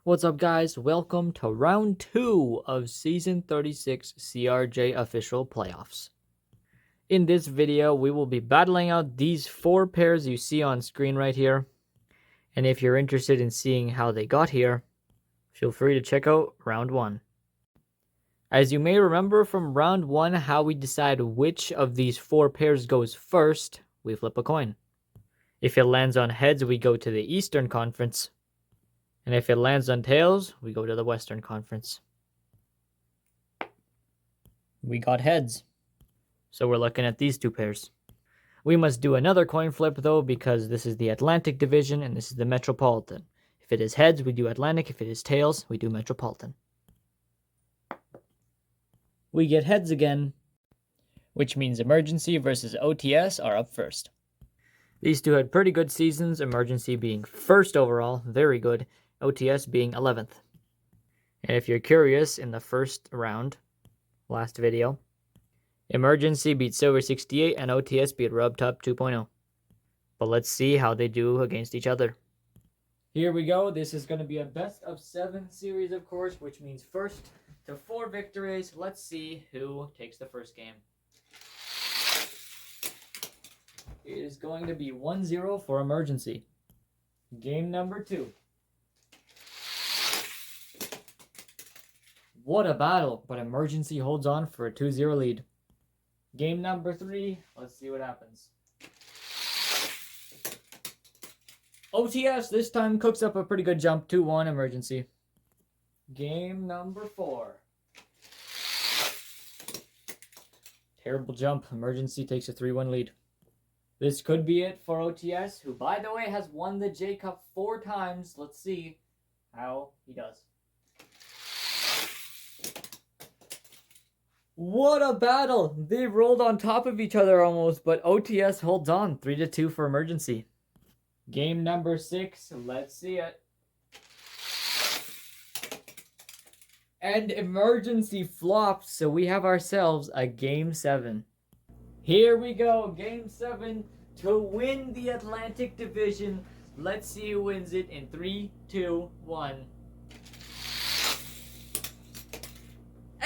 What's up, guys? Welcome to round 2 of Season 36 CRJ Official Playoffs. In this video, we will be battling out these 4 pairs you see on screen right here. And if you're interested in seeing how they got here, feel free to check out round 1. As you may remember from round 1 how we decide which of these 4 pairs goes first, we flip a coin. If it lands on heads, we go to the Eastern Conference. And if it lands on tails, we go to the Western Conference. We got heads. So we're looking at these 2 pairs. We must do another coin flip though, because this is the Atlantic Division and this is the Metropolitan. If it is heads, we do Atlantic. If it is tails, we do Metropolitan. We get heads again, which means Emergency versus OTS are up first. These 2 had pretty good seasons, Emergency being first overall, very good. OTS being 11th. And if you're curious, in the first round, last video, Emergency beat Silver 68 and OTS beat RubTop 2.0. But let's see how they do against each other. Here we go. This is going to be a best of 7 series, of course, which means first to 4 victories. Let's see who takes the first game. It is going to be 1-0 for Emergency. Game number 2. What a battle, but Emergency holds on for a 2-0 lead. Game number 3, let's see what happens. OTS this time cooks up a pretty good jump, 2-1 Emergency. Game number 4. Terrible jump, Emergency takes a 3-1 lead. This could be it for OTS, who by the way has won the J Cup 4 times. Let's see how he does. What a battle! They rolled on top of each other almost, but OTS holds on 3-2 for Emergency. Game number 6, let's see it. And Emergency flops, so we have ourselves a Game 7. Here we go, Game 7 to win the Atlantic Division. Let's see who wins it in 3, 2, 1.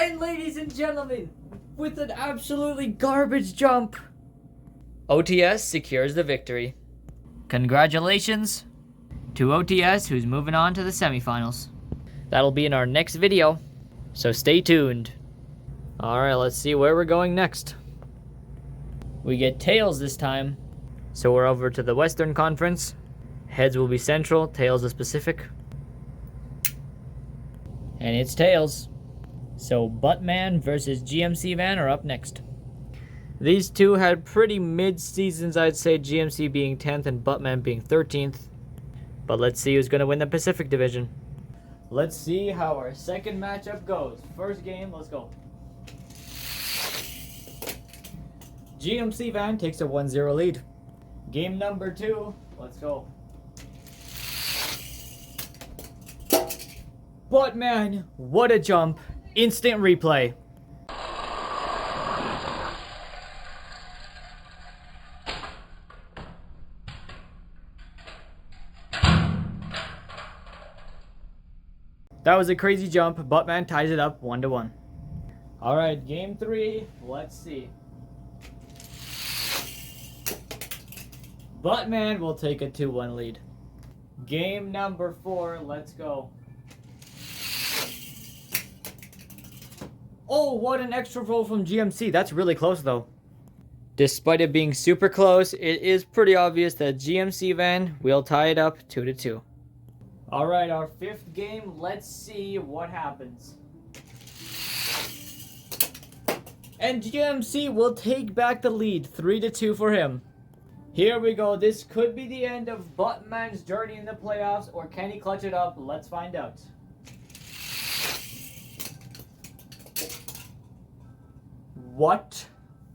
And ladies and gentlemen, with an absolutely garbage jump, OTS secures the victory. Congratulations to OTS, who's moving on to the semifinals. That'll be in our next video, so stay tuned. Alright, let's see where we're going next. We get tails this time, so we're over to the Western Conference. Heads will be Central, tails is Pacific. And it's tails. So Buttman versus GMC Van are up next. These 2 had pretty mid-seasons, I'd say, GMC being 10th and Buttman being 13th. But let's see who's going to win the Pacific Division. Let's see how our second matchup goes. First game, let's go. GMC Van takes a 1-0 lead. Game number 2, let's go. Buttman, what a jump. Instant replay. That was a crazy jump. Buttman ties it up 1-1. Alright, game 3. Let's see. Buttman will take a 2-1 lead. Game number 4. Let's go. Oh, what an extra roll from GMC. That's really close, though. Despite it being super close, it is pretty obvious that GMC Van will tie it up 2-2. Alright, our 5th game. Let's see what happens. And GMC will take back the lead, 3-2 for him. Here we go. This could be the end of Buttman's journey in the playoffs, or can he clutch it up? Let's find out. What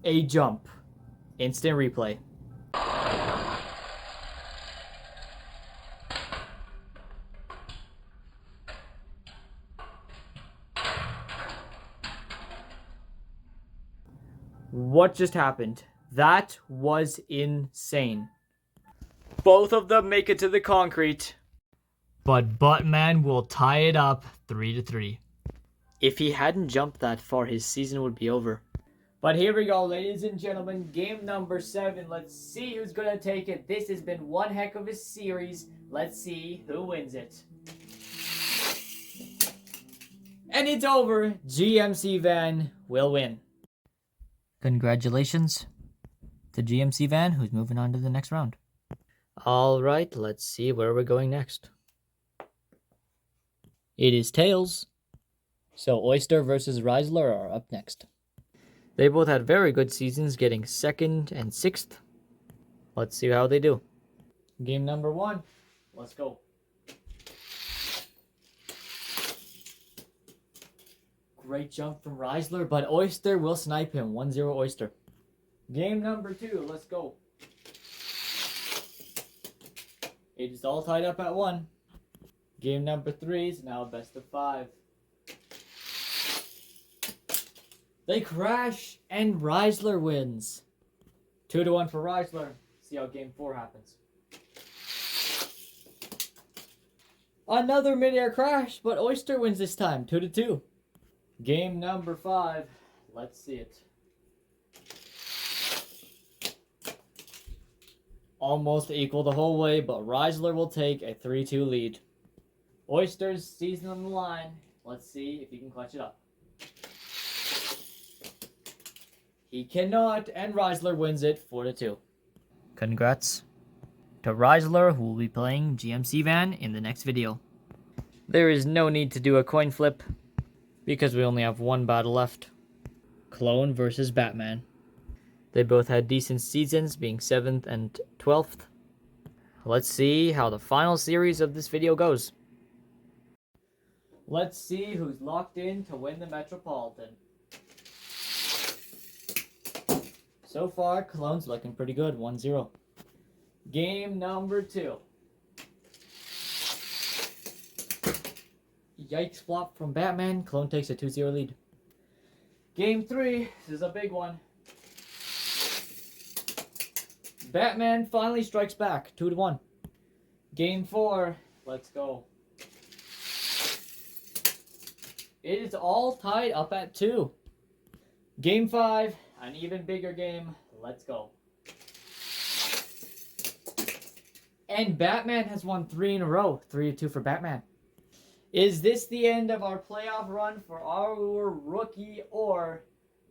a jump. Instant replay. What just happened? That was insane. Both of them make it to the concrete. But Buttman will tie it up 3-3. If he hadn't jumped that far, his season would be over. But here we go, ladies and gentlemen. Game number 7. Let's see who's going to take it. This has been one heck of a series. Let's see who wins it. And it's over. GMC Van will win. Congratulations to GMC Van, who's moving on to the next round. All right, let's see where we're going next. It is tails. So Oyster versus Reisler are up next. They both had very good seasons, getting 2nd and 6th. Let's see how they do. Game number 1. Let's go. Great jump from Reisler, but Oyster will snipe him. 1-0 Oyster. Game number 2. Let's go. It is all tied up at 1. Game number 3 is now best of 5. They crash, and Reisler wins. 2-1 for Reisler. See how game 4 happens. Another mid-air crash, but Oyster wins this time. 2-2. Game number 5. Let's see it. Almost equal the whole way, but Reisler will take a 3-2 lead. Oyster's season on the line. Let's see if he can clutch it up. He cannot, and Reisler wins it 4-2. Congrats to Reisler, who will be playing GMC Van in the next video. There is no need to do a coin flip, because we only have one battle left. Clone versus Batman. They both had decent seasons, being 7th and 12th. Let's see how the final series of this video goes. Let's see who's locked in to win the Metropolitan. So far, Colone's looking pretty good, 1-0. Game number 2. Yikes flop from Batman. Clone takes a 2-0 lead. Game 3. This is a big one. Batman finally strikes back, 2-1. Game 4. Let's go. It is all tied up at 2. Game 5. An even bigger game. Let's go. And Batman has won 3 in a row. 3-2 for Batman. Is this the end of our playoff run for our rookie, or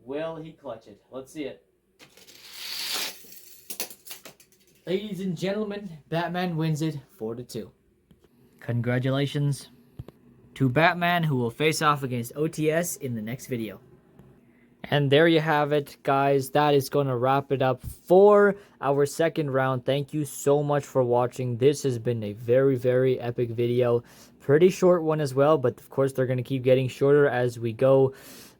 will he clutch it? Let's see it. Ladies and gentlemen, Batman wins it 4-2. Congratulations to Batman, who will face off against OTS in the next video. And there you have it, guys. That is going to wrap it up for our second round. Thank you so much for watching. This has been a very, very epic video. Pretty short one as well, but of course they're going to keep getting shorter as we go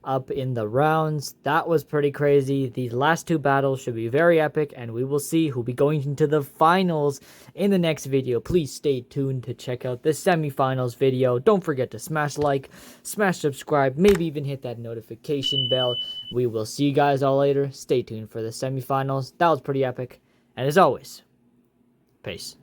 up in the rounds. That was pretty crazy. These last 2 battles should be very epic, and we will see who'll be going into the finals in the next video. Please stay tuned to check out the semifinals video. Don't forget to smash like, smash subscribe, maybe even hit that notification bell. We will see you guys all later. Stay tuned for the semifinals. That was pretty epic. And as always, peace.